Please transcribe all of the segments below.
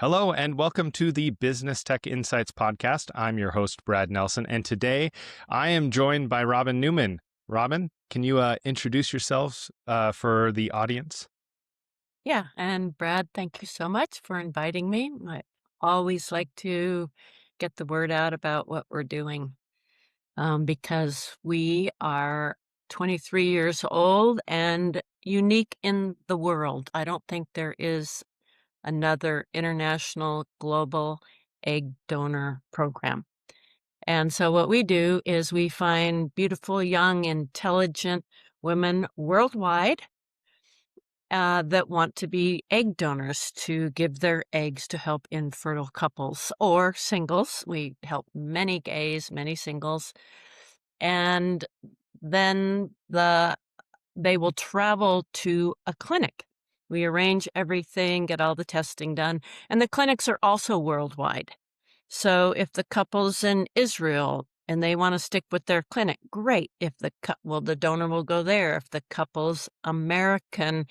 Hello, and welcome to the Business Tech Insights podcast. I'm your host, Brad Nelson, and today I am joined by Robin Newman. Robin, can you introduce yourselves for the audience? Yeah, and Brad, thank you so much for inviting me. I always like to get the word out about what we're doing because we are 23 years old and unique in the world. I don't think there is another international global egg donor program. And so what we do is we find beautiful, young, intelligent women worldwide that want to be egg donors to give their eggs to help infertile couples or singles. We help many gays, many singles, and then they will travel to a clinic. We arrange everything, get all the testing done, and the clinics are also worldwide. So if the couple's in Israel and they want to stick with their clinic, great. If the donor will go there. If the couple's American,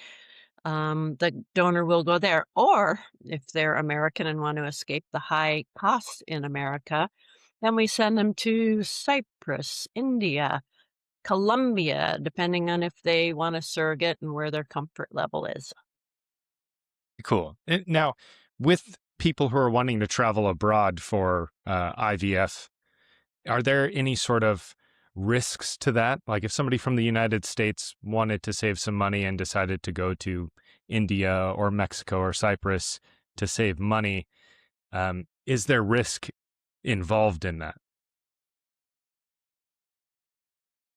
the donor will go there. Or if they're American and want to escape the high costs in America, then we send them to Cyprus, India, Colombia, depending on if they want a surrogate and where their comfort level is. Cool. Now, with people who are wanting to travel abroad for IVF, are there any sort of risks to that? Like if somebody from the United States wanted to save some money and decided to go to India or Mexico or Cyprus to save money, is there risk involved in that?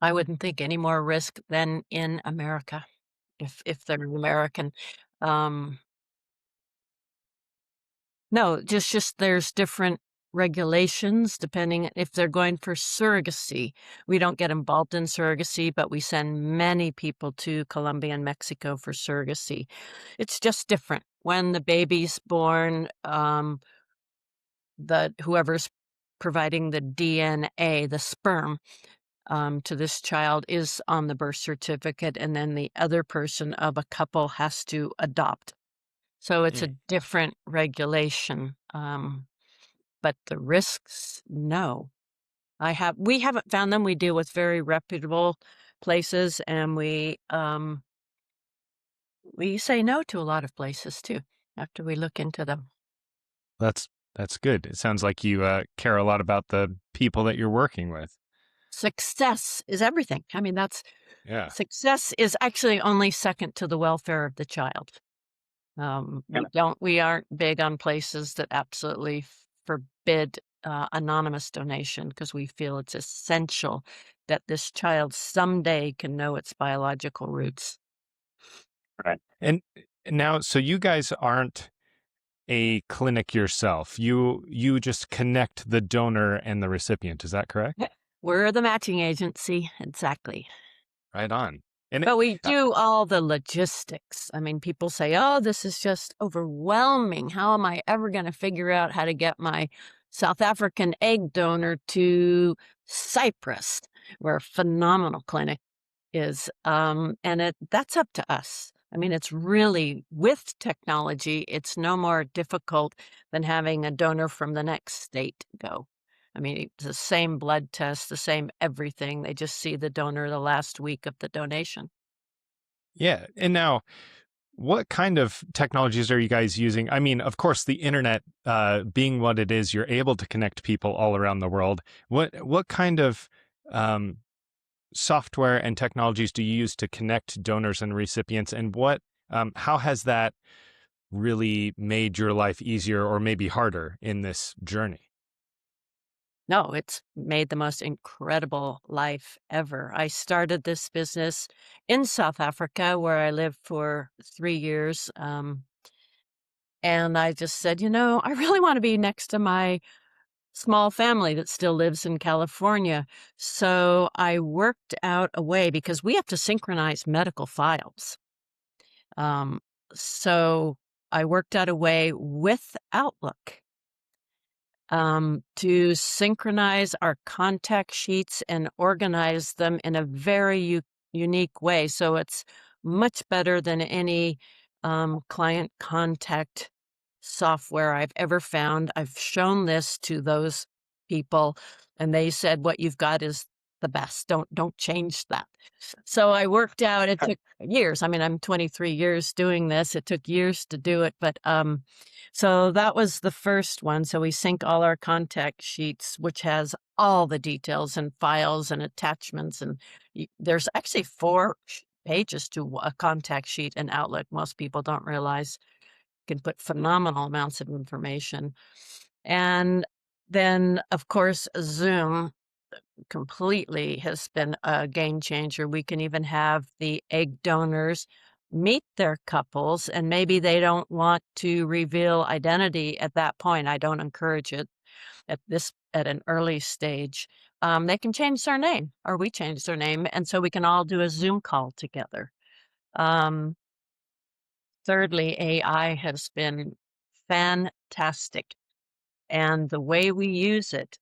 I wouldn't think any more risk than in America if they're American. Um, no, just there's different regulations depending if they're going for surrogacy. We don't get involved in surrogacy, but we send many people to Colombia and Mexico for surrogacy. It's just different. When the baby's born, whoever's providing the DNA, the sperm, to this child is on the birth certificate, and then the other person of a couple has to adopt. So it's a Mm. different regulation. But the risks, no. We haven't found them. We deal with very reputable places, and we say no to a lot of places too after we look into them. That's that's good. It sounds like you care a lot about the people that you're working with. Success is everything. I mean, that's Yeah. success is actually only second to the welfare of the child. We aren't big on places that absolutely forbid anonymous donation because we feel it's essential that this child someday can know its biological roots. Right. And now, so you guys aren't a clinic yourself. You just connect the donor and the recipient. Is that correct? We're the matching agency, exactly. Right on. And But we uh, do all the logistics. I mean, people say, oh, this is just overwhelming. How am I ever going to figure out how to get my South African egg donor to Cyprus, where a phenomenal clinic is? That's up to us. I mean, it's really, with technology, it's no more difficult than having a donor from the next state go. I mean, it's the same blood test, the same everything. They just see the donor the last week of the donation. yeah. And now, what kind of technologies are you guys using? I mean, of course, the internet being what it is, you're able to connect people all around the world. What kind of um, software and technologies do you use to connect donors and recipients, and how has that really made your life easier or maybe harder in this journey? No, it's made the most incredible life ever. I started this business in South Africa, where I lived for 3 years, and I just said, I really wanna be next to my small family that still lives in California. So I worked out a way because we have to synchronize medical files. Um, so I worked out a way with Outlook to synchronize our contact sheets and organize them in a very unique way. So it's much better than any client contact software I've ever found. I've shown this to those people, and they said, "What you've got is the best. Don't change that." So I worked out it took years. I mean, I'm 23 years doing this. It took years to do it, but, so that was the first one. So we sync all our contact sheets, which has all the details and files and attachments, and there's actually 4 pages to a contact sheet in Outlook. Most people don't realize you can put phenomenal amounts of information. And then, of course, Zoom completely has been a game changer. We can even have the egg donors meet their couples, and maybe they don't want to reveal identity at that point. I don't encourage it at an early stage. They can change their name, or we change their name, and so we can all do a Zoom call together. Um, Thirdly, AI has been fantastic, and the way we use it,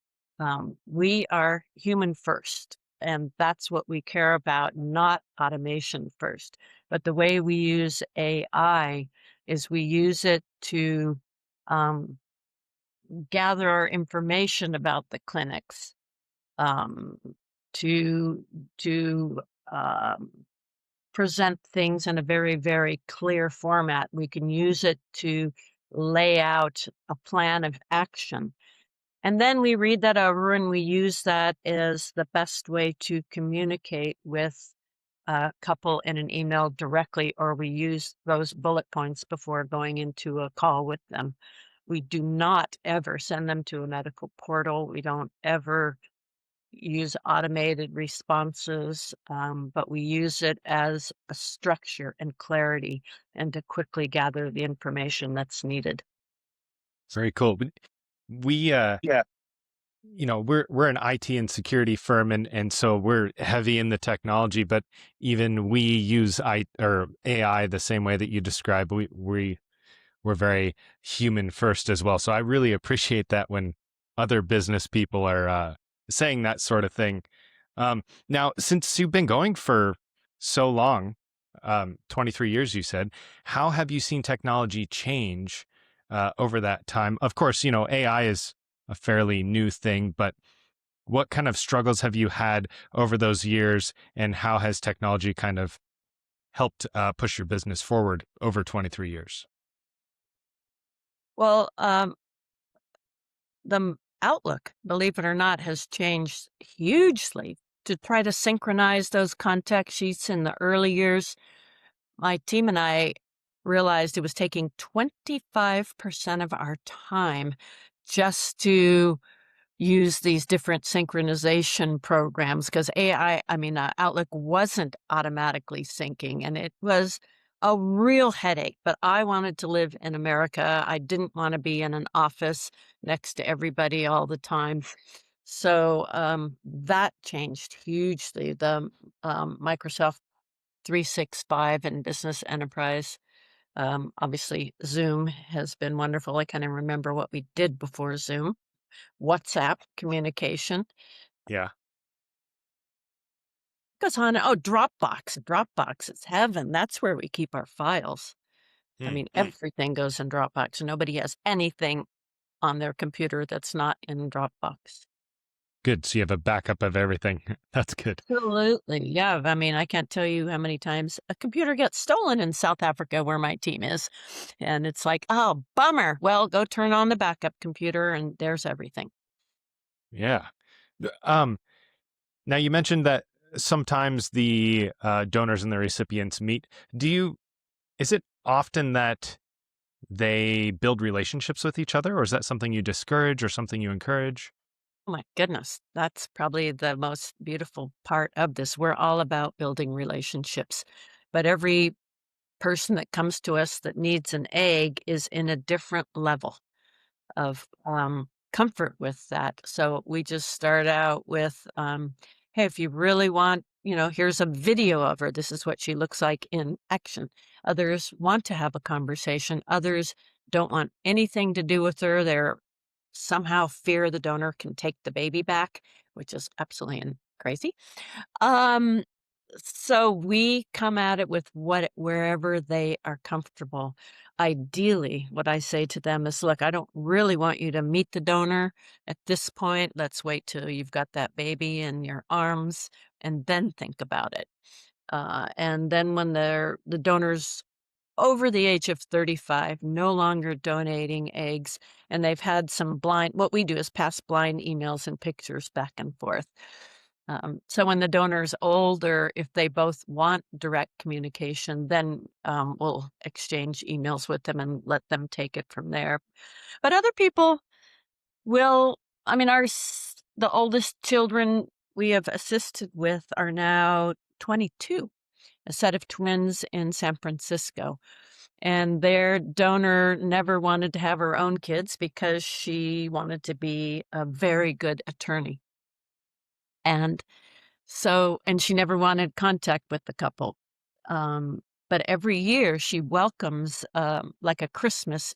we are human first, and that's what we care about, not automation first. But the way we use AI is we use it to um, gather our information about the clinics, um, to to um, present things in a very, very clear format. We can use it to lay out a plan of action. And then we read that over and we use that as the best way to communicate with a couple in an email directly, or we use those bullet points before going into a call with them. We do not ever send them to a medical portal. We don't ever use automated responses, but we use it as a structure and clarity and to quickly gather the information that's needed. Very cool. But we Yeah. we're an IT and security firm, and so we're heavy in the technology, but even we use AI the same way that you describe. We're very human first as well. So I really appreciate that when other business people are saying that sort of thing. Now, since you've been going for so long, 23 years, you said, how have you seen technology change over that time? Of course, AI is a fairly new thing, but what kind of struggles have you had over those years, and how has technology kind of helped push your business forward over 23 years? Well, outlook, believe it or not, has changed hugely to try to synchronize those contact sheets in the early years. My team and I realized it was taking 25% of our time just to use these different synchronization programs because Outlook wasn't automatically syncing, and it was a real headache. But I wanted to live in America. I didn't want to be in an office next to everybody all the time. So that changed hugely. The Microsoft 365 and Business Enterprise. Obviously, Zoom has been wonderful. I kind of remember what we did before Zoom. WhatsApp communication. Yeah. Goes on. Oh, Dropbox. Dropbox is heaven. That's where we keep our files. I Hmm. mean, everything goes in Dropbox. Nobody has anything on their computer that's not in Dropbox. Good. So you have a backup of everything. That's good. Absolutely. Yeah. I mean, I can't tell you how many times a computer gets stolen in South Africa where my team is. And it's like, oh, bummer. Well, go turn on the backup computer and there's everything. Yeah. Um, Now you mentioned that sometimes the donors and the recipients meet. Is it often that they build relationships with each other, or is that something you discourage or something you encourage? Oh my goodness, that's probably the most beautiful part of this. We're all about building relationships, but every person that comes to us that needs an egg is in a different level of comfort with that. So we just start out with, hey, if you really want, here's a video of her. This is what she looks like in action. Others want to have a conversation. Others don't want anything to do with her. They're somehow fear the donor can take the baby back, which is absolutely crazy. Um, So we come at it with wherever they are comfortable. Ideally, what I say to them is, look, I don't really want you to meet the donor at this point. Let's wait till you've got that baby in your arms and then think about it. And then when the donor's over the age of 35, no longer donating eggs, and they've had some blind, what we do is pass blind emails and pictures back and forth. So when the donor's older, if they both want direct communication, then we'll exchange emails with them and let them take it from there. But other people will, I mean, the oldest children we have assisted with are now 22, a set of twins in San Francisco. And their donor never wanted to have her own kids because she wanted to be a very good attorney. And and she never wanted contact with the couple. But every year she welcomes like a Christmas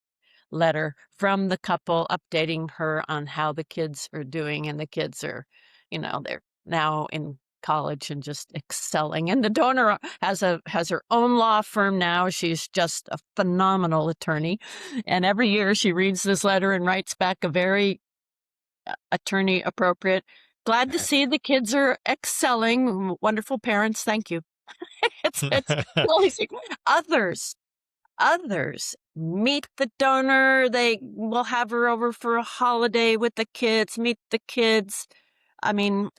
letter from the couple updating her on how the kids are doing. And the kids are, they're now in college and just excelling. And the donor has her own law firm now. She's just a phenomenal attorney. And every year she reads this letter and writes back a very attorney appropriate. Glad to see the kids are excelling. Wonderful parents. Thank you. It's really sweet. Others meet the donor. They will have her over for a holiday with the kids, meet the kids. I mean,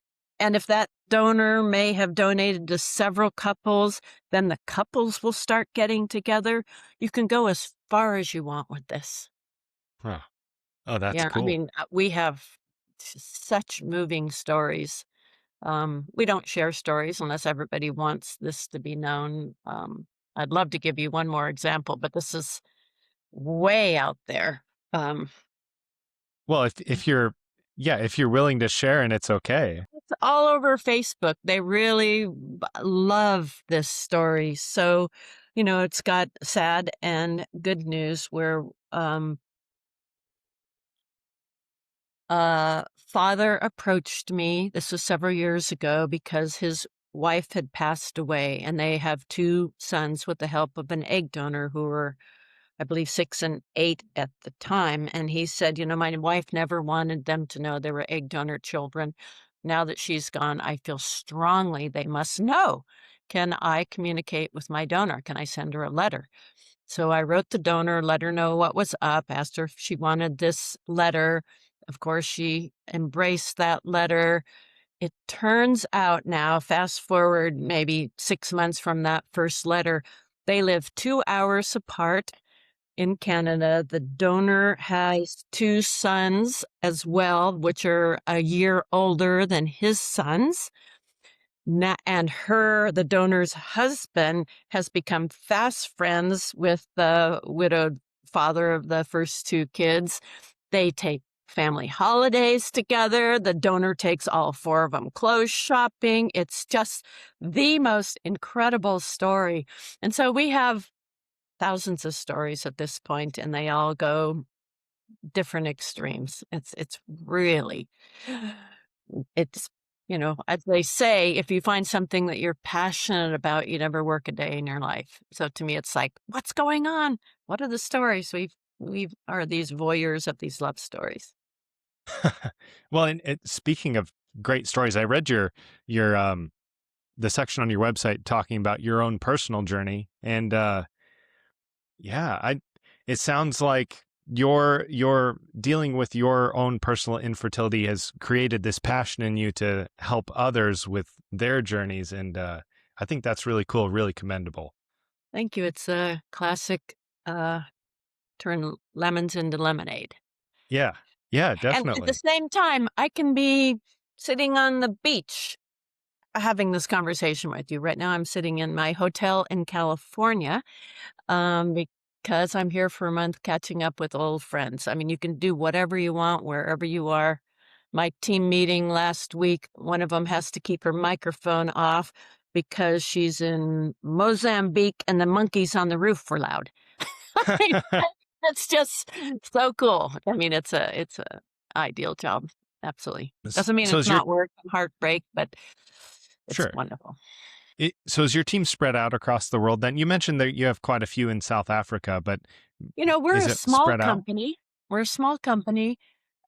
and if that donor may have donated to several couples, then the couples will start getting together. You can go as far as you want with this. Huh. Oh, that's Yeah, I cool. mean, we have such moving stories. We don't share stories unless everybody wants this to be known. I'd love to give you one more example, but this is way out there. Um, Well, if you're yeah, if you're willing to share and it's okay. it's all over Facebook. They really love this story. So, it's got sad and good news where father approached me. This was several years ago because his wife had passed away, and they have two sons with the help of an egg donor who were, I believe, 6 and 8 at the time. And he said, my wife never wanted them to know they were egg donor children. Now that she's gone, I feel strongly they must know. Can I communicate with my donor? Can I send her a letter? So I wrote the donor, let her know what was up, asked her if she wanted this letter. Of course, she embraced that letter. It turns out now, fast forward maybe 6 months from that first letter, they live 2 hours apart in Canada. The donor has two sons as well, which are a year older than his sons. And the donor's husband, has become fast friends with the widowed father of the first two kids. They take family holidays together. The donor takes all four of them clothes shopping. It's just the most incredible story. And so we have thousands of stories at this point, and they all go different extremes. It's really it's as they say, if you find something that you're passionate about, you never work a day in your life. So to me, it's like, what's going on? What are the stories? We are these voyeurs of these love stories. Well, and speaking of great stories, I read your the section on your website talking about your own personal journey, and yeah, I it sounds like your dealing with your own personal infertility has created this passion in you to help others with their journeys, and I think that's really cool, really commendable. Thank you. It's a classic turn lemons into lemonade. Yeah, yeah, And at the definitely. same time, I can be sitting on the beach having this conversation with you. Right now, I'm sitting in my hotel in California because I'm here for a month catching up with old friends. I mean, you can do whatever you want wherever you are. My team meeting last week, one of them has to keep her microphone off because she's in Mozambique and the monkeys on the roof were loud. That's just so cool. I mean, it's a ideal job. Absolutely. Doesn't mean So it's is your not work and heartbreak, but it's sure. wonderful. So is your team spread out across the world then? You mentioned that you have quite a few in South Africa, but We're is a it small spread out? company. We're a small company,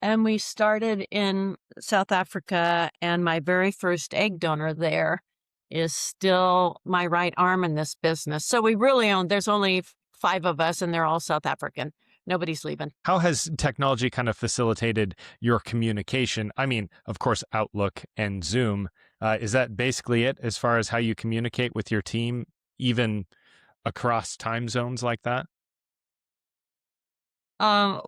and we started in South Africa, and my very first egg donor there is still my right arm in this business. So we really there's only 5 of us, and they're all South African. Nobody's leaving. How has technology kind of facilitated your communication? I mean, of course, Outlook and Zoom. Is that basically it as far as how you communicate with your team, even across time zones like that? Um,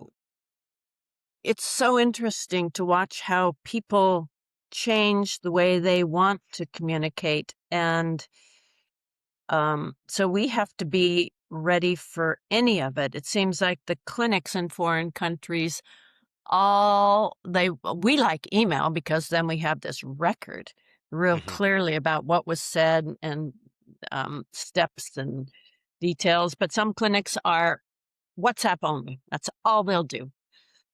it's so interesting to watch how people change the way they want to communicate. And so we have to be ready for any of it. It seems like the clinics in foreign countries we like email because then we have this record real Hmm. clearly about what was said and steps and details. But some clinics are WhatsApp only. That's all they'll do.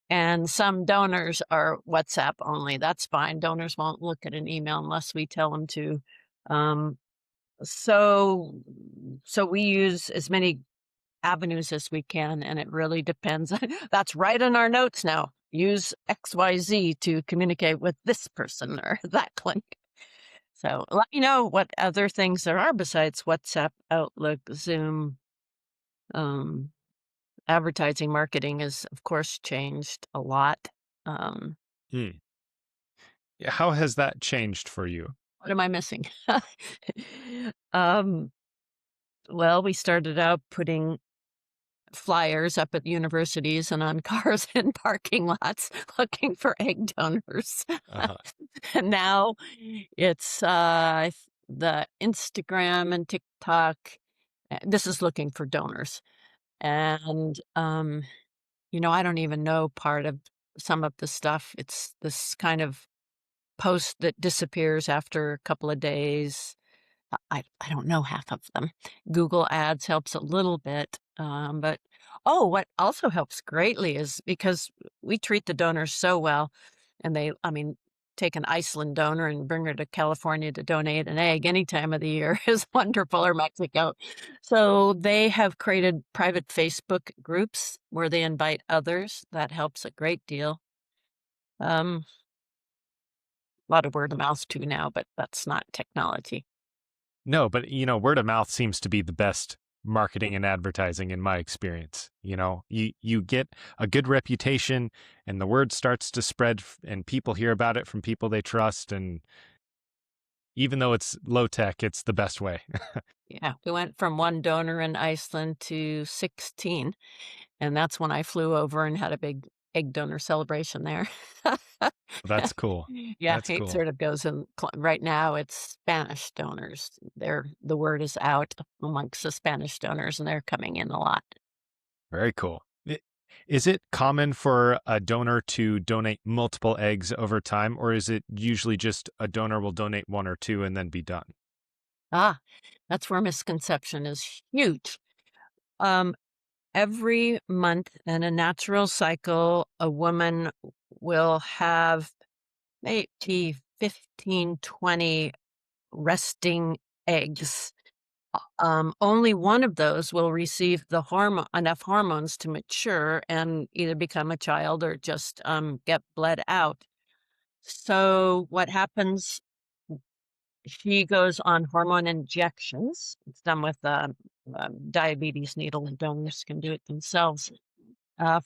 And some donors are WhatsApp only. That's fine. Donors won't look at an email unless we tell them to. Um, so so we use as many avenues as we can, and it really depends. That's right in our notes now. Use XYZ to communicate with this person or that clinic. So let me know what other things there are besides WhatsApp, Outlook, Zoom. Um, Advertising marketing has, of course, changed a lot. Um, Hmm. How has that changed for you? what am I missing? um, well, we started out putting flyers up at universities and on cars in parking lots looking for egg donors. Uh-huh. And now it's the Instagram and TikTok. This is looking for donors. And, I don't even know part of some of the stuff. It's this kind of post that disappears after a couple of days. I don't know half of them. Google Ads helps a little bit, but what also helps greatly is because we treat the donors so well, and take an Iceland donor and bring her to California to donate an egg any time of the year is wonderful, or Mexico. So they have created private Facebook groups where they invite others. That helps a great deal. A lot of word of mouth too now, but that's not technology. No, but word of mouth seems to be the best marketing and advertising in my experience. You get a good reputation and the word starts to spread and people hear about it from people they trust, and even though it's low tech, it's the best way. Yeah, we went from 1 donor in Iceland to 16, and that's when I flew over and had a big egg donor celebration there. That's cool. Yeah, That's it cool. sort of goes in right now, it's Spanish donors. The word is out amongst the Spanish donors, and they're coming in a lot. Very cool. Is it common for a donor to donate multiple eggs over time, or is it usually just a donor will donate 1 or 2 and then be done? Ah, that's where misconception is huge. Um, every month in a natural cycle, a woman will have maybe 15, 20 resting eggs. Only one of those will receive enough hormones to mature and either become a child or just get bled out. So what happens? She goes on hormone injections. It's done with a diabetes needle, and donors can do it themselves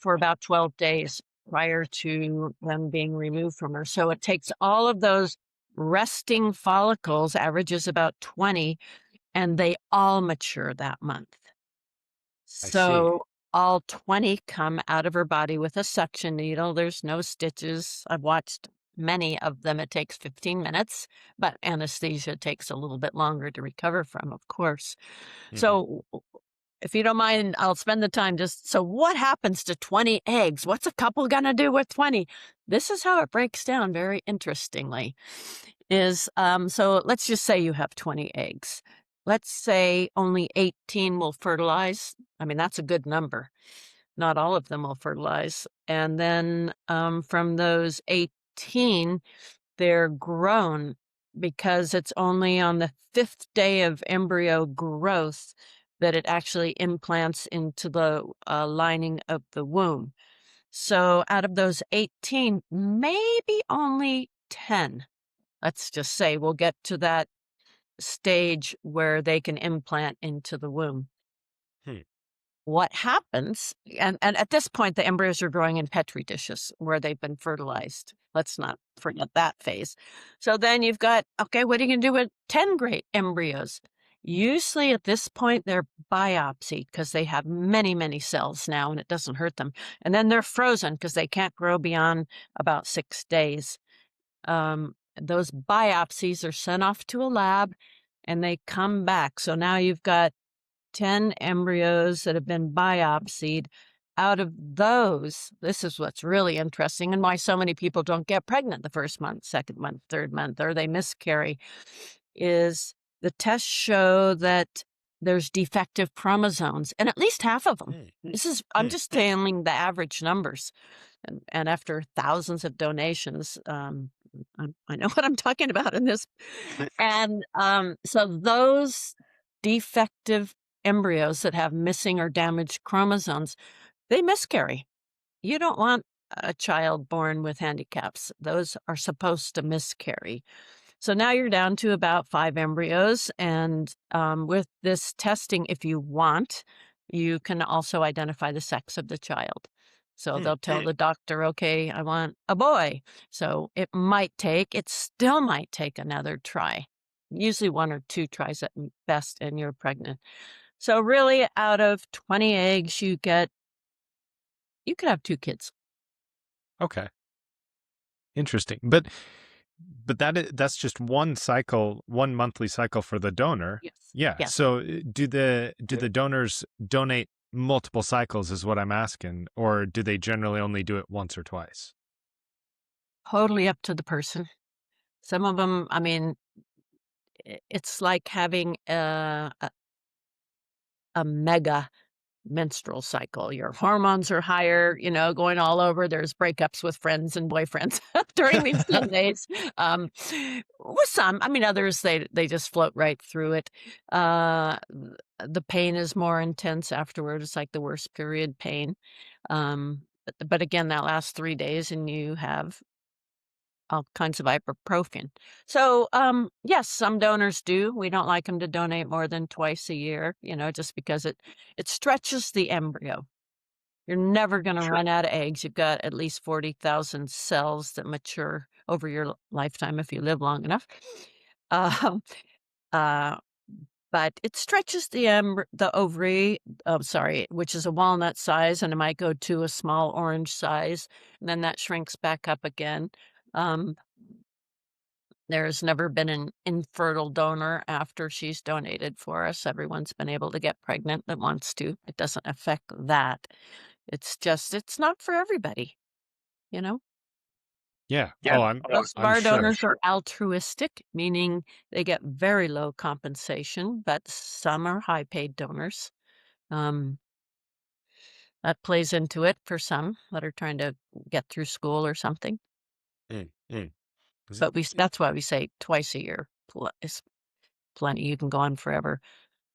for about 12 days prior to them being removed from her. So it takes all of those resting follicles, averages about 20, and they all mature that month. I see. So all 20 come out of her body with a suction needle. There's no stitches. I've watched many of them. It takes 15 minutes, but anesthesia takes a little bit longer to recover from, of course. Hmm. So if you don't mind, I'll spend the time so what happens to 20 eggs? What's a couple going to do with 20? This is how it breaks down very interestingly. So let's just say you have 20 eggs. Let's say only 18 will fertilize. I mean, that's a good number. Not all of them will fertilize. And then from those 18, they're grown because it's only on the 5th day of embryo growth that it actually implants into the, lining of the womb. So out of those 18, maybe only 10, let's just say, will get to that stage where they can implant into the womb. Hmm. What happens, and at this point, the embryos are growing in petri dishes where they've been fertilized. Let's not forget that phase. So then you've got, okay, what are you gonna do with 10 great embryos? Usually at this point, they're biopsied because they have many, many cells now and it doesn't hurt them. And then they're frozen because they can't grow beyond about 6 days. Those biopsies are sent off to a lab and they come back. So now you've got 10 embryos that have been biopsied. Out of those, this is what's really interesting and why so many people don't get pregnant the first month, second month, third month, or they miscarry, is the tests show that there's defective chromosomes, and at least half of them. I'm Hmm. just telling the average numbers. And after thousands of donations, I know what I'm talking about in this. And so those defective embryos that have missing or damaged chromosomes, they miscarry. You don't want a child born with handicaps. Those are supposed to miscarry. So now you're down to about 5 embryos. And with this testing, if you want, you can also identify the sex of the child. So they'll tell the doctor, okay, I want a boy. So it still might take another try, usually 1 or 2 tries at best, and you're pregnant. So really, out of 20 eggs, you could have 2 kids. Okay. Interesting. But that's just one cycle, one monthly cycle for the donor. Yes. Yeah. Yes. So do the donors donate multiple cycles is what I'm asking, or do they generally only do it once or twice? Totally up to the person. Some of them, I mean, it's like having a mega menstrual cycle. Your hormones are higher, going all over. There's breakups with friends and boyfriends during these 10 days. Um, with some, I mean, others, they just float right through it. The pain is more intense afterward. It's like the worst period pain. But again, that lasts 3 days and you have all kinds of ibuprofen. So, yes, some donors do. We don't like them to donate more than twice a year, just because it stretches the embryo. You're never going to Sure. run out of eggs. You've got at least 40,000 cells that mature over your lifetime if you live long enough. Um, uh, but it stretches the ovary, sorry, which is a walnut size, and it might go to a small orange size, and then that shrinks back up again. Um, there's never been an infertile donor after she's donated for us. Everyone's been able to get pregnant that wants to. It doesn't affect that. It's not for everybody, you know? Yeah. Yeah. Oh, I'm Most of I'm our sure. donors are altruistic, meaning they get very low compensation, but some are high paid donors. Um, that plays into it for some that are trying to get through school or something. Mm, mm. Is it- But that's why we say twice a year is plenty. You can go on forever.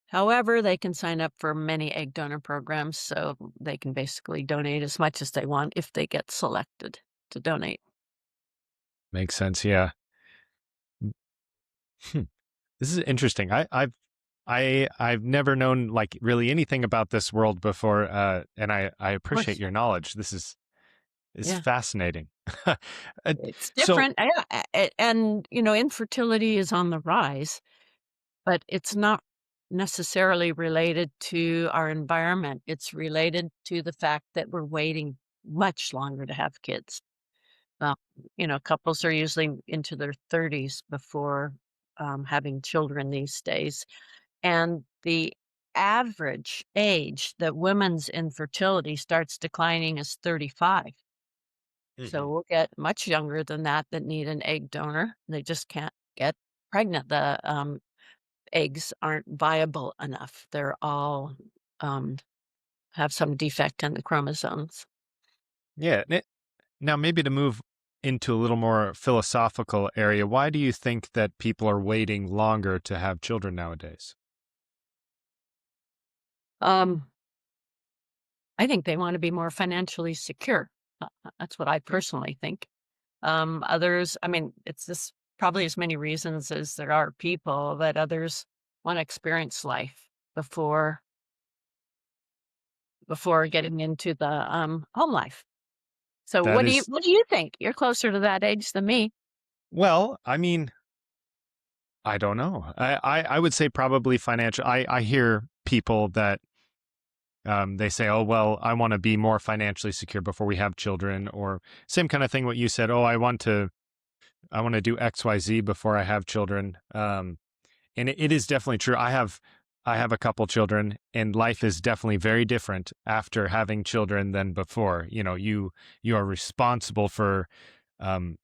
However, they can sign up for many egg donor programs, so they can basically donate as much as they want if they get selected to donate. Makes sense. Yeah. Hmm. This is interesting. I've never known like really anything about this world before, and I Of appreciate course. your knowledge. This is Yeah. fascinating. It's So different. Yeah, and, infertility is on the rise, but it's not necessarily related to our environment. It's related to the fact that we're waiting much longer to have kids. Uh, couples are usually into their 30s before having children these days. And the average age that women's infertility starts declining is 35. So Mhm. we'll get much younger than that need an egg donor. They just can't get pregnant. The eggs aren't viable enough. They're all um, have some defect in the chromosomes. Yeah. Now maybe to move into a little more philosophical area, why do you think that people are waiting longer to have children nowadays? Um, I think they wanna be more financially secure. That's what I personally think. Others, I mean, it's just probably as many reasons as there are people, that others wanna experience life before getting into the, home life. So That is, what do you think? You're closer to that age than me. well, I mean, I don't know. I would say probably financial. I hear people that they say, oh, well, I want to be more financially secure before we have children, or same kind of thing what you said. Oh, I want to do XYZ before I have children. And it is definitely true. I have a couple children, and life is definitely very different after having children than before. You are responsible for um,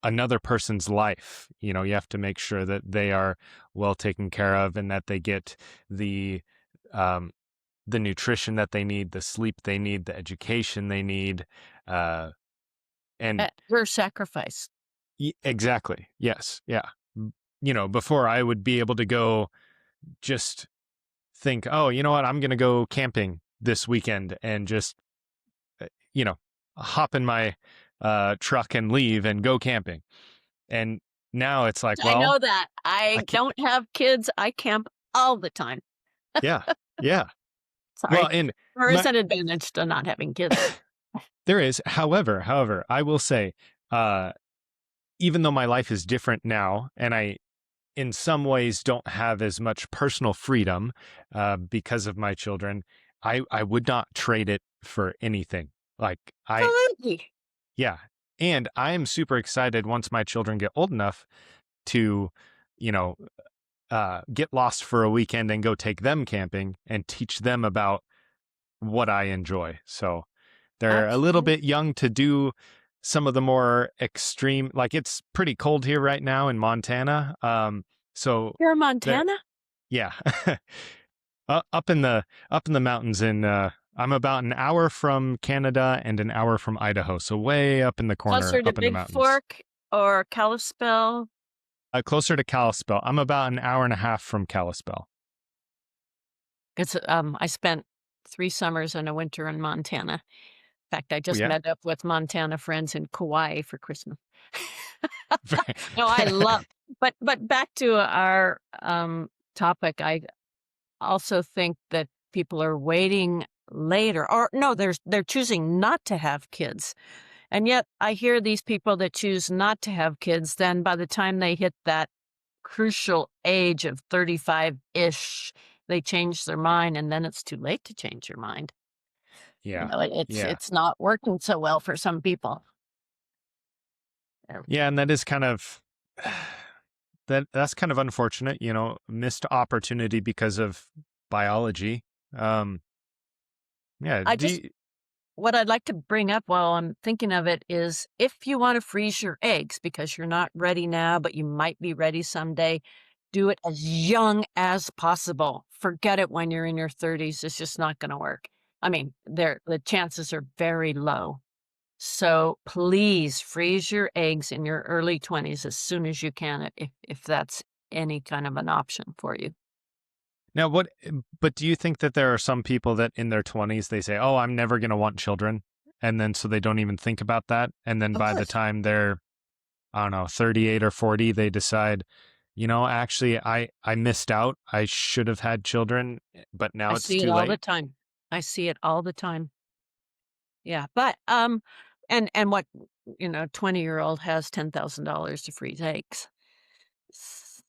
another person's life. You have to make sure that they are well taken care of and that they get the um, the nutrition that they need, the sleep they need, the education they need, uh, and At your sacrifice. exactly, yes, yeah. Before I would be able to go just think, oh, you know what, I'm going to go camping this weekend and just, uh, you know, hop in my truck and leave and go camping. And now it's like, I well, know that. I I can't. don't have kids. I camp all the time. Yeah, yeah. Well, Sorry. and There is my an advantage to not having kids. there is, however, I will say, uh, even though my life is different now, and I in some ways don't have as much personal freedom because of my children, I would not trade it for anything. Like I, Absolutely. yeah. And I am super excited once my children get old enough to, you know, get lost for a weekend and go take them camping and teach them about what I enjoy. So they're a little Absolutely. bit young to do some of the more extreme, like it's pretty cold here right now in Montana. So You're in they're, Montana? yeah, up in the mountains I'm about an hour from Canada and an hour from Idaho, so way up in the corner, Closer to up in the Big mountains. Fork or Kalispell? Closer to Kalispell. I'm about an hour and a half from Kalispell. It's, I spent 3 summers and a winter in Montana. In fact, I Oh just yeah. met up with Montana friends in Kauai for Christmas. No, I love, but back to our, topic, I also think that people are waiting later, or no, they're choosing not to have kids. And yet I hear these people that choose not to have kids, then by the time they hit that crucial age of 35-ish, they change their mind, and then it's too late to change your mind. Yeah. It's Yeah. it's not working so well for some people. Uh, Yeah, and that is kind of that's kind of unfortunate, missed opportunity because of biology. Um, yeah, I just What I'd like to bring up while I'm thinking of it is, if you wanna freeze your eggs because you're not ready now, but you might be ready someday, do it as young as possible. Forget it when you're in your 30s, it's just not gonna work. I mean, the chances are very low. So, please freeze your eggs in your early 20s as soon as you can, if that's any kind of an option for you. now but do you think that there are some people that in their 20s they say, "Oh, I'm never going to want children." And then so they don't even think about that, and then Of by the course. time they're, I don't know, 38 or 40, they decide, actually I missed out. I should have had children, but I now it's see it too all the late. time. I see it all the time. Yeah, but, and what, 20-year-old has $10,000 to freeze eggs. S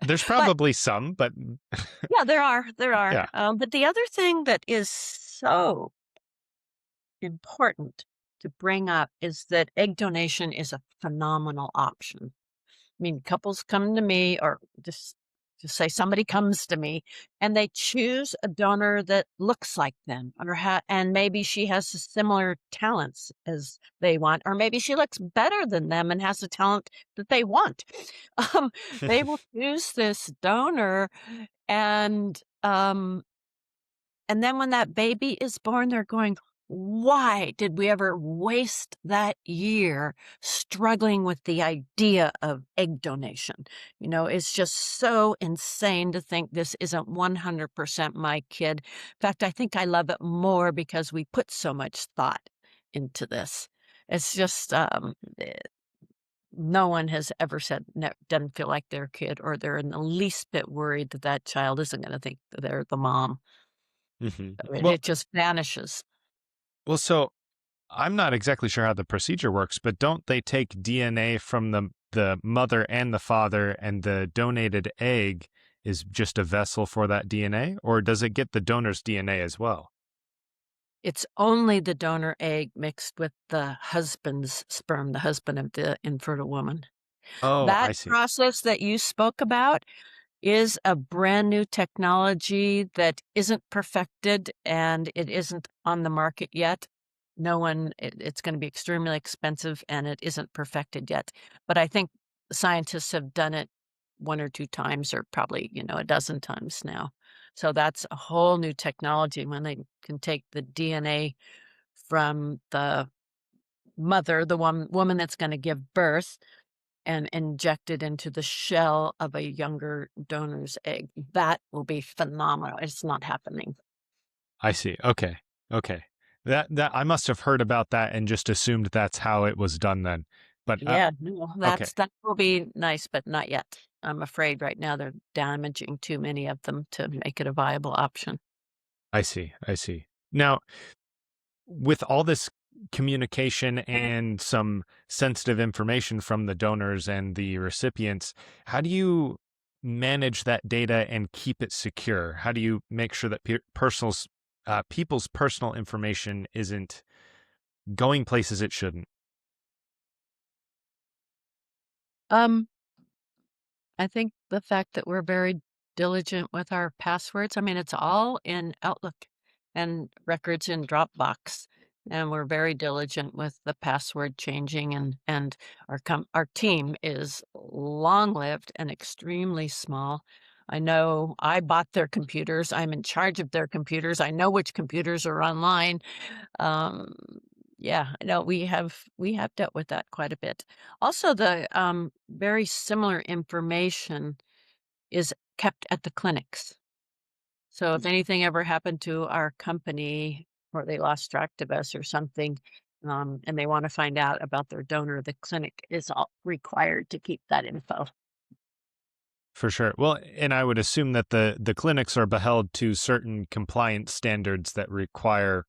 There's But probably some, but yeah, there are, yeah. but the other thing that is so important to bring up is that egg donation is a phenomenal option. I mean, couples come to me, or just say somebody comes to me and they choose a donor that looks like them, or and maybe she has the similar talents as they want, or maybe she looks better than them and has the talent that they want. Um, they will choose this donor, and and then when that baby is born, they're going, why did we ever waste that year struggling with the idea of egg donation? You know, it's just so insane to think this isn't 100% my kid. In fact, I think I love it more because we put so much thought into this. It's just, no one has ever said doesn't feel like their kid, or they're in the least bit worried that that child isn't going to think that they're the mom. Hmm. I mean, Well, it just vanishes. so I'm not exactly sure how the procedure works, but don't they take DNA from the mother and the father, and the donated egg is just a vessel for that DNA, or does it get the donor's DNA as well? It's only the donor egg mixed with the husband's sperm, the husband of the infertile woman. Oh, That I see. process that you spoke about is a brand new technology that isn't perfected, and it isn't on the market yet. No one it's gonna be extremely expensive, and it isn't perfected yet. But I think scientists have done it 1 or 2 times, or probably, a dozen times now. So that's a whole new technology when they can take the DNA from the mother, the one woman that's gonna give birth, and inject it into the shell of a younger donor's egg. That will be phenomenal. It's not happening. I see. Okay. Okay. That I must have heard about that and just assumed that's how it was done then. But Yeah, no, okay. that will be nice, but not yet. I'm afraid right now they're damaging too many of them to make it a viable option. I see. I see. Now, with all this communication and some sensitive information from the donors and the recipients, how do you manage that data and keep it secure? How do you make sure that people's personal information isn't going places it shouldn't? Um, I think the fact that we're very diligent with our passwords, I mean, it's all in Outlook and records in Dropbox. And we're very diligent with the password changing, and our team is long-lived and extremely small. I know I bought their computers. I'm in charge of their computers. I know which computers are online. Um, yeah, no, we have dealt with that quite a bit. Also, the very similar information is kept at the clinics. So if anything ever happened to our company, or they lost track of us or something, and they want to find out about their donor, the clinic is all required to keep that info. For sure. Well, and I would assume that the clinics are beheld to certain compliance standards that require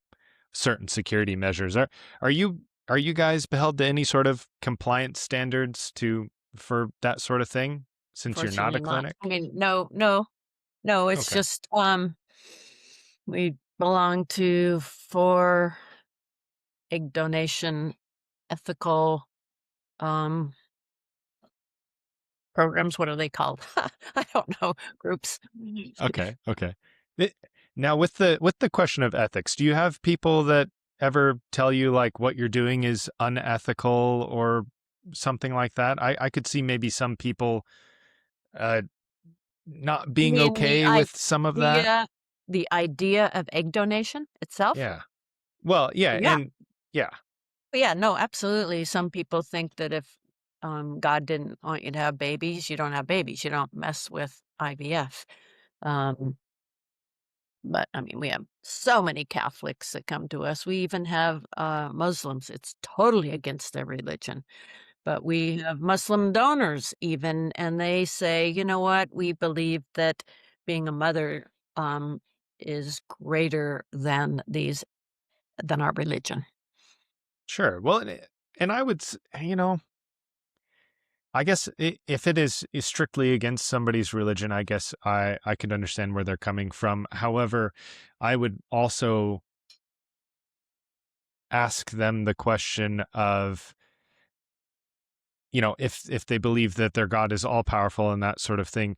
certain security measures. Are you guys beheld to any sort of compliance standards to for that sort of thing since you're not a Fortunately not. I clinic? mean, no, no, no, it's Okay. just we belong to 4 egg donation ethical um programs. What are they called? I don't know. Groups. Okay. Okay. It- Now with the question of ethics, do you have people that ever tell you like what you're doing is unethical or something like that? I could see maybe some people uh not You being mean okay with some of that. the idea of egg donation itself? Yeah. Well, yeah, Yeah. and yeah, Yeah, no, absolutely. Some people think that if, God didn't want you to have babies, you don't have babies. You don't mess with IVF. Um, but, I mean, we have so many Catholics that come to us. We even have, Muslims. It's totally against their religion. But we have Muslim donors even, and they say, "You know what? We believe that being a mother, is greater than our religion." sure. Well, and I would, I guess if it is strictly against somebody's religion, I guess I could understand where they're coming from. However, I would also ask them the question of, if they believe that their God is all powerful and that sort of thing,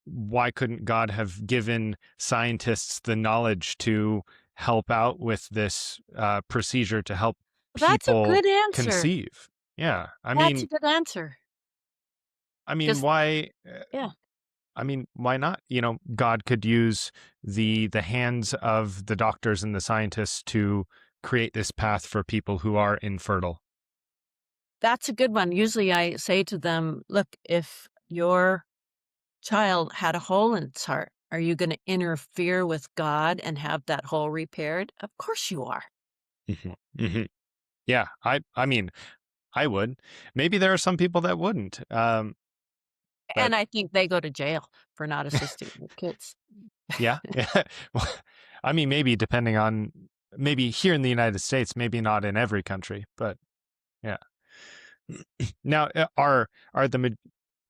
why couldn't God have given scientists the knowledge to help out with this procedure to help That's a people good answer. conceive? Yeah, That's a good answer. Just why? yeah. Why not? God could use the hands of the doctors and the scientists to create this path for people who are infertile? That's a good one. Usually I say to them, "Look, if your child had a hole in its heart, are you gonna interfere with God and have that hole repaired? Of course you are." Mhm, mhm. Yeah, I mean, I would. Maybe there are some people that wouldn't. But And I think they go to jail for not assisting their kids. yeah, yeah. Well, I mean, maybe depending on maybe here in the United States, maybe not in every country, but yeah. Now, are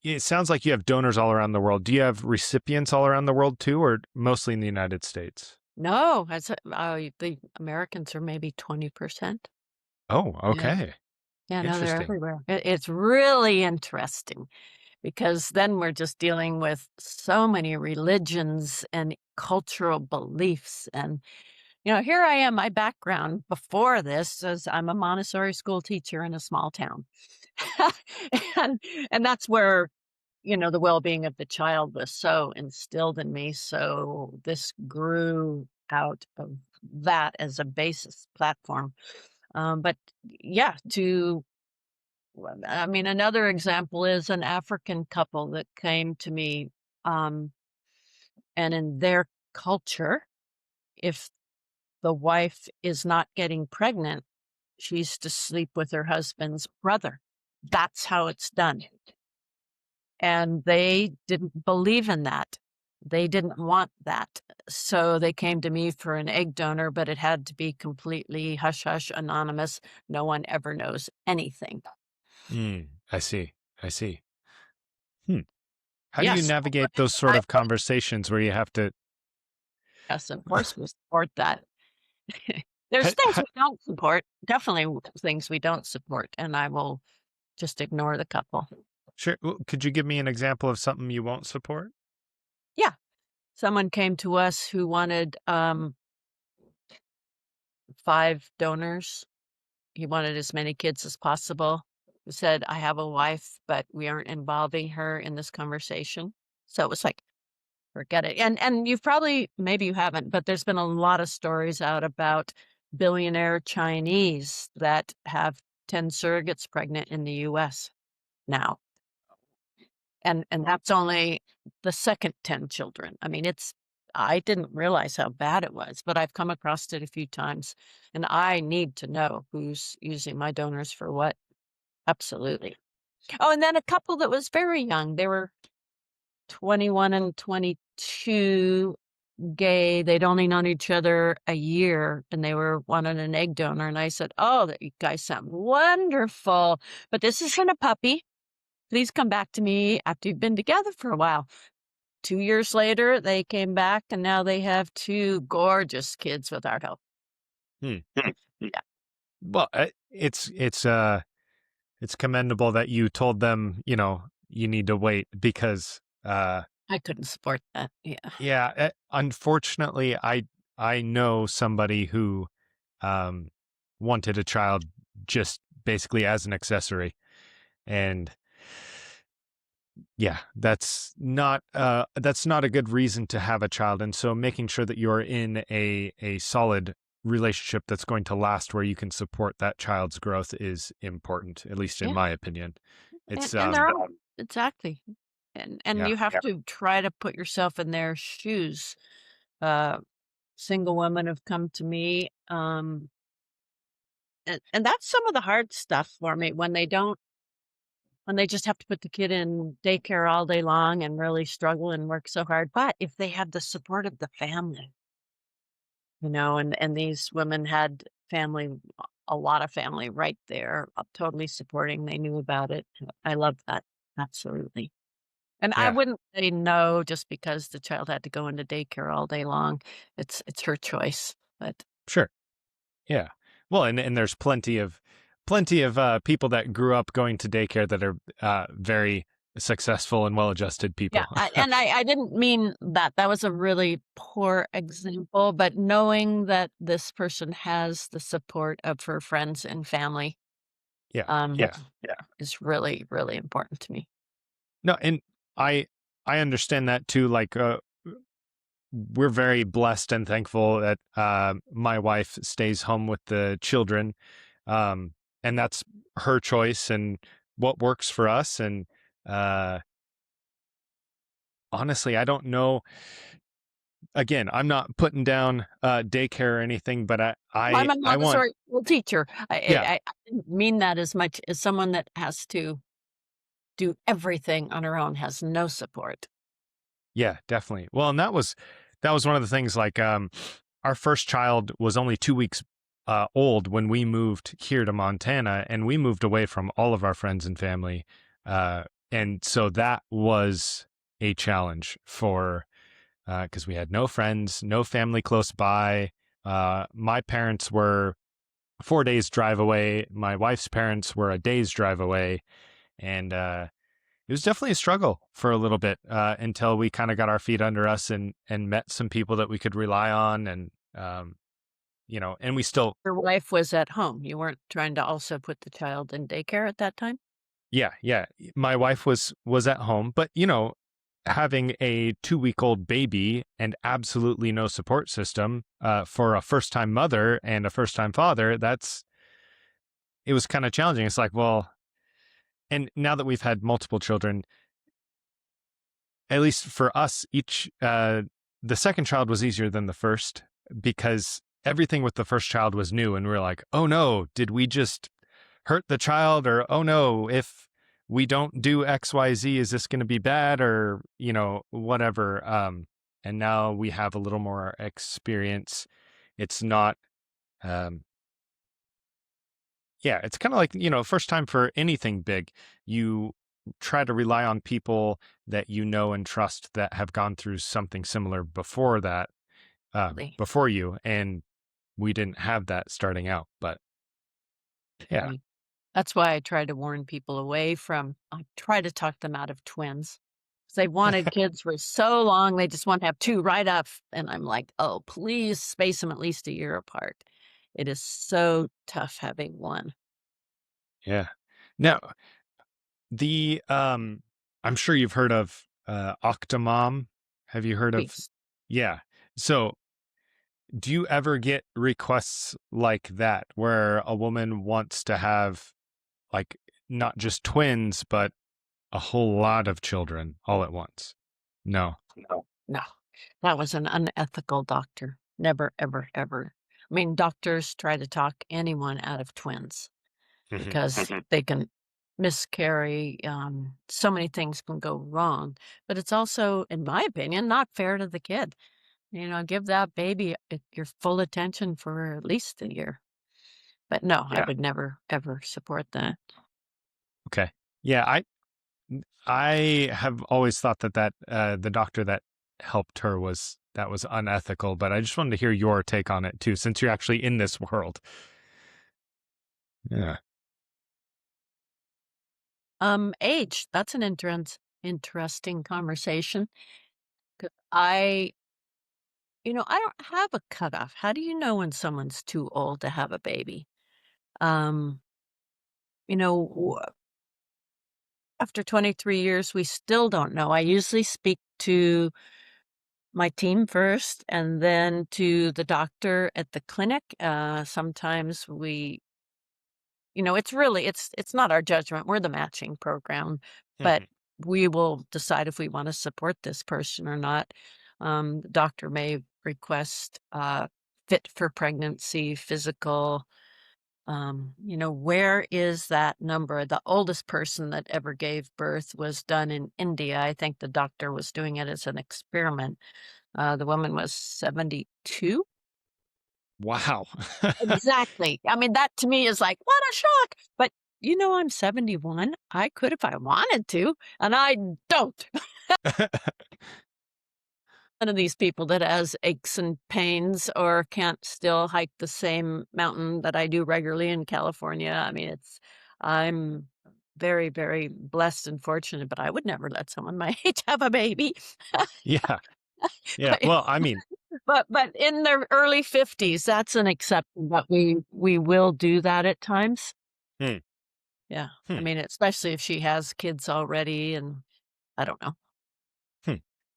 it sounds like you have donors all around the world. Do you have recipients all around the world too, or mostly in the United States? No, the Americans are maybe 20%. Oh, Yeah. okay. Yeah, no, they're Interesting. everywhere. It's really interesting because then we're just dealing with so many religions and cultural beliefs. And, here I am, my background before this is I'm a Montessori school teacher in a small town. and and that's where, the well-being of the child was so instilled in me. So this grew out of that as a basis platform. But yeah, I mean, another example is an African couple that came to me, um, and in their culture, if the wife is not getting pregnant, she's to sleep with her husband's brother. That's how it's done. And they didn't believe in that. They didn't want that. So they came to me for an egg donor, but it had to be completely hush hush, anonymous. No one ever knows anything. I see. I see. Hmm. How do you Yes, navigate those sort I, of conversations where you have to? yes, of course we support that. There's Ha, things ha, we don't support, definitely things we don't support, and I will just ignore the couple. sure. Well, could you give me an example of something you won't support? Yeah, someone came to us who wanted 5 donors. He wanted as many kids as possible. He said, "I have a wife, but we aren't involving her in this conversation." So it was like, forget it. And you've probably maybe you haven't, but there's been a lot of stories out about billionaire Chinese that have 10 surrogates pregnant in the US now. And that's only the second 10 children. I mean, I didn't realize how bad it was, but I've come across it a few times, and I need to know who's using my donors for what. Absolutely. Oh, and then a couple that was very young. They were 21 and 22, gay. They'd only known each other a year, and they were wanting an egg donor. And I said, "Oh, you guys sound wonderful, but this isn't a puppy. Please come back to me after you've been together for a while." 2 years later, they came back, and now they have 2 gorgeous kids with our help. Hmm. Yeah, Well, it's commendable that you told them, you need to wait because, I couldn't support that. Yeah. yeah, unfortunately, I know somebody who um, wanted a child just basically as an accessory, and yeah, that's not a good reason to have a child. And so, making sure that you're in a solid relationship that's going to last, where you can support that child's growth, is important, at least in Yeah, my opinion. It's and there are exactly. And yeah, you have to try to put yourself in their shoes. Uh, Single women have come to me, and that's some of the hard stuff for me when they just have to put the kid in daycare all day long and really struggle and work so hard. But if they have the support of the family, and these women had family, a lot of family right there, totally supporting. They knew about it. I love that. Absolutely. And I yeah, wouldn't say no just because the child had to go into daycare all day long. It's her choice. But sure. Yeah. Well, and there's plenty of people that grew up going to daycare that are very successful and well-adjusted yeah, people. I didn't mean that. That was a really poor example, but knowing that this person has the support of her friends and family, Yeah. yeah, is really, really important to me. No, and I I understand that too. Like we're very blessed and thankful that my wife stays home with the children, um, and that's her choice and what works for us. And uh, honestly, I don't know. Again, I'm not putting down daycare or anything, but I'm a I want, Montessori school teacher. yeah, I didn't mean that as much as someone that has to do everything on her own, has no support. yeah, definitely. Well, and that was one of the things. Like, our first child was only 2 weeks old when we moved here to Montana, and we moved away from all of our friends and family, and so that was a challenge for because we had no friends, no family close by. My parents were 4 days drive away. My wife's parents were a day's drive away, and it was definitely a struggle for a little bit until we kind of got our feet under us and met some people that we could rely on, and and we still, Your wife was at home. You weren't trying to also put the child in daycare at that time? yeah, my wife was at home, but having a 2 week old baby and absolutely no support system for a first time mother and a first time father, it was kind of challenging. It's like, well, and now that we've had multiple children, at least for us, the second child was easier than the first because everything with the first child was new, and we are like, oh no, did we just hurt the child? Or oh no, if we don't do XYZ, is this going to be bad? Or whatever. And now we have a little more experience. It's not um yeah, it's kind of like, first time for anything big. You try to rely on people that you know and trust that have gone through something similar before that, Really? before you. And we didn't have that starting out. But yeah. Right. That's why I try to warn people away from I try to talk them out of twins. 'Cause they wanted kids for so long, they just want to have 2 right off, and I'm like, "Oh, please space them at least a year apart." It is so tough having 1. Yeah. Now, the I'm sure you've heard of Octomom. Have you heard of? Please. Yeah. So, do you ever get requests like that where a woman wants to have, like, not just twins but a whole lot of children all at once? No. No. No. That was an unethical doctor. Never, ever, ever. I mean, doctors try to talk anyone out of twins Mhm. because they can miscarry, so many things can go wrong, but it's also, in my opinion, not fair to the kid. Give that baby your full attention for at least a year. But no, I Yeah. would never, ever support that. Okay. Yeah, I have always thought that the doctor that helped her was unethical, but I just wanted to hear your take on it too, since you're actually in this world. Yeah. Age, that's an interesting conversation. 'Cause I don't have a cutoff. How do you know when someone's too old to have a baby? Um, you know, w- After 23 years, we still don't know. I usually speak to my team first and then to the doctor at the clinic. Sometimes it's not our judgment. We're the matching program, but Mhm. we will decide if we want to support this person or not. The doctor may request fit for pregnancy, physical. Where is that number? The oldest person that ever gave birth was done in India. I think the doctor was doing it as an experiment. The woman was 72. Wow. Exactly. I mean, that to me is like, what a shock. But I'm 71. I could if I wanted to, and I don't. One of these people that has aches and pains or can't still hike the same mountain that I do regularly in California. I mean, I'm very, very blessed and fortunate, but I would never let someone my age have a baby. Yeah. Yeah. Well, I mean, But in their early 50s, that's an exception, but we will do that at times. hmm, Yeah. I hmm, mean, especially if she has kids already and I don't know. hmm.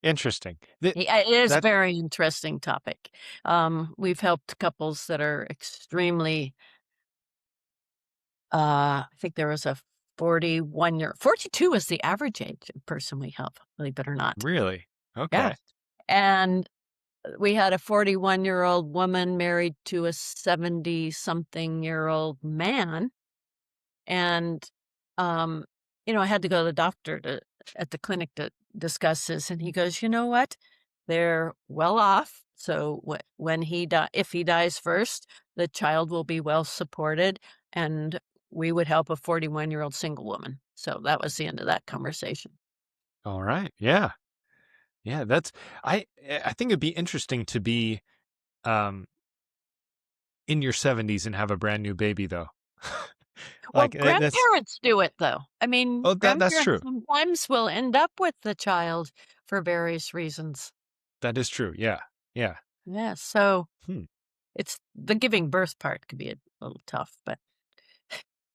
Interesting. Yeah, it is a That very interesting topic. We've helped couples that are extremely, I think there was a 42 is the average age of person we help, believe it or not. really Yeah. okay. And we had a 41-year-old woman married to a 70-something-year-old man. And, um, I had to go to the doctor at the clinic to discuss this, and he goes, "You know what? They're well off, so when if he dies first, the child will be well supported, and we would help a 41-year-old single woman." So that was the end of that conversation. All right. Yeah. Yeah. I think it'd be interesting to be um in your 70s and have a brand new baby though. Well, Like that's grandparents do it, though. I mean, oh that's grandparents true. sometimes will end up with the child for various reasons. That is true. Yeah. Yeah. Yeah, so Hmm. it's the giving birth part could be a little tough, but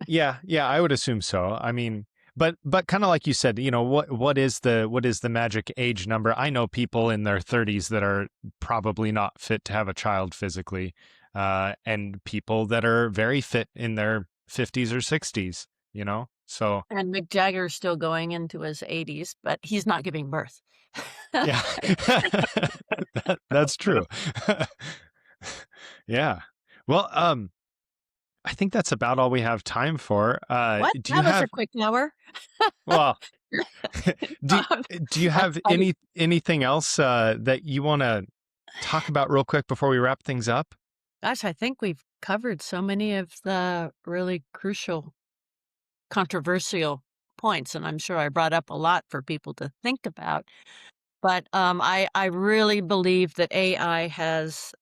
Yeah, yeah, I would assume so. I mean, but kind of like you said, what is the magic age number? I know people in their 30s that are probably not fit to have a child physically, and people that are very fit in their 50s or 60s, So, and Mick Jagger's still going into his 80s, but he's not giving birth. yeah. That's true. Yeah. Well, I think that's about all we have time for. What? Do you That was a have quick hour. well, do Um, do you have I anything else that you want to talk about real quick before we wrap things up? gosh, I think we've covered so many of the really crucial, controversial points, and I'm sure I brought up a lot for people to think about. But, I really believe that AI has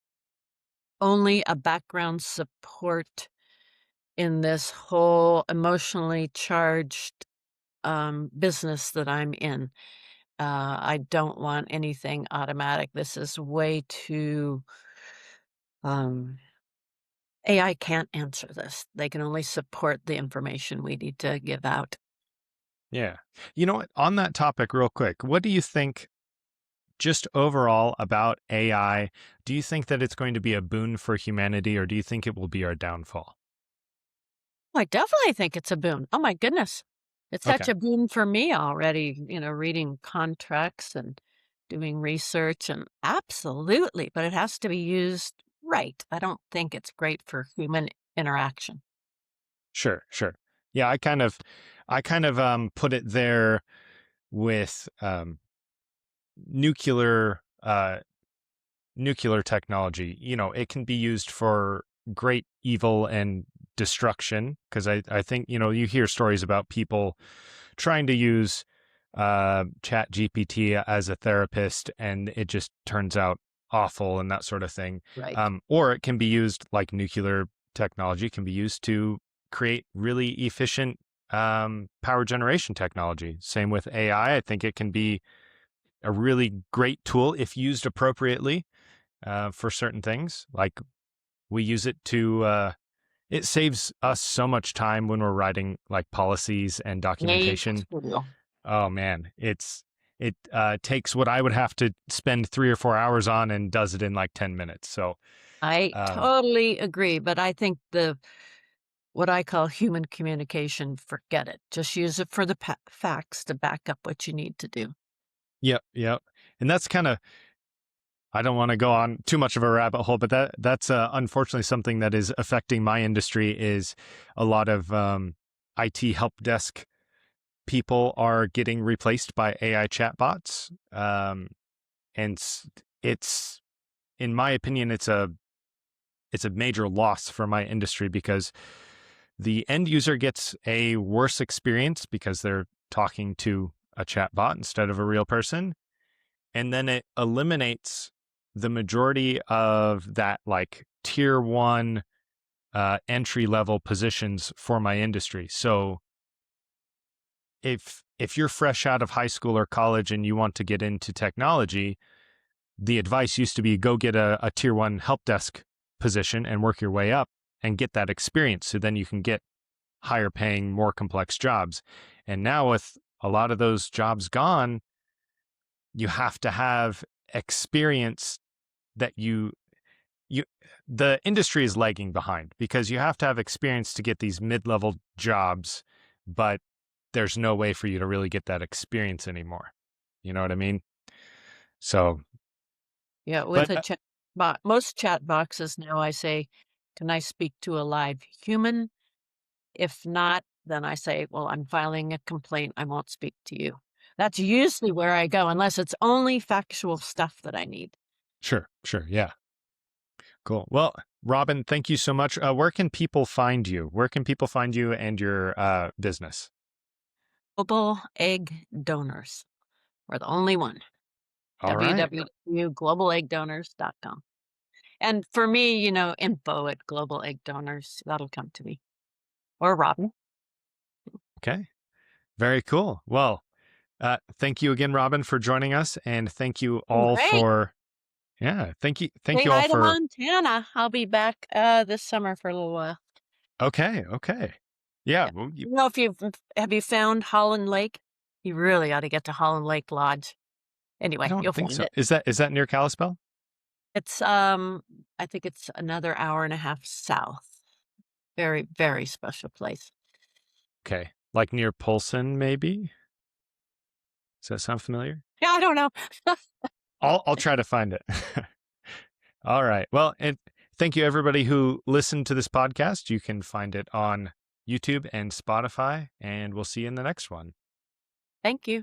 only a background support in this whole emotionally charged, business that I'm in. I don't want anything automatic. This is way too, um AI can't answer this. They can only support the information we need to give out. Yeah. You know what? On that topic, real quick, what do you think just overall about AI? Do you think that it's going to be a boon for humanity, or do you think it will be our downfall? I definitely think it's a boon. Oh my goodness. It's Okay. such a boon for me already, reading contracts and doing research and absolutely, but it has to be used right. I don't think it's great for human interaction. Sure, sure. Yeah, I kind of put it there with nuclear nuclear technology. It can be used for great evil and destruction because I think, you hear stories about people trying to use chat GPT as a therapist and it just turns out awful and that sort of thing. Right. Or it can be used like nuclear technology can be used to create really efficient power generation technology. Same with AI. I think it can be a really great tool if used appropriately for certain things. Like we use it to, it saves us so much time when we're writing like policies and Me documentation. too. Oh man, it takes what I would have to spend 3 or 4 hours on and does it in like 10 minutes. So, I um, totally agree, but I think the what I call human communication, forget it. Just use it for the facts to back up what you need to do. yep, yep. And that's kind of, I don't want to go on too much of a rabbit hole, but that's unfortunately something that is affecting my industry. Is a lot of IT help desk people are getting replaced by AI chatbots, and it's, in my opinion, it's a major loss for my industry because the end user gets a worse experience because they're talking to a chatbot instead of a real person, and then it eliminates the majority of that like tier one entry level positions for my industry. So if you're fresh out of high school or college and you want to get into technology, the advice used to be go get a tier one help desk position and work your way up and get that experience. So then you can get higher paying, more complex jobs. And now with a lot of those jobs gone, you have to have experience that you the industry is lagging behind because you have to have experience to get these mid-level jobs, but there's no way for you to really get that experience anymore. You know what I mean? So, Yeah, with but a chat most chat boxes now I say, "Can I speak to a live human?" If not, then I say, "Well, I'm filing a complaint, I won't speak to you." That's usually where I go, unless it's only factual stuff that I need. sure, sure, yeah, cool. Well, Robin, thank you so much. Where can people find you? Where can people find you and your business? Global Egg Donors. We're the only one. All right. www.globaleggdonors.com. And for me, info at Global Egg Donors, that'll come to me. Or Robin. Okay. Very cool. Well, thank you again, Robin, for joining us, and thank you all Great. for thank Say you all hi to for. Montana. I'll be back this summer for a little while. Okay, okay, yeah. Yeah. Well, If have you found Holland Lake? You really ought to get to Holland Lake Lodge. I Anyway, don't you'll think find so. it. Is that near Kalispell? It's I think it's another hour and a half south. Very, very special place. Okay, like near Polson, maybe. Does that sound familiar? Yeah, I don't know. I'll try to find it. All right. Well, and thank you everybody who listened to this podcast. You can find it on YouTube and Spotify, and we'll see you in the next one. Thank you.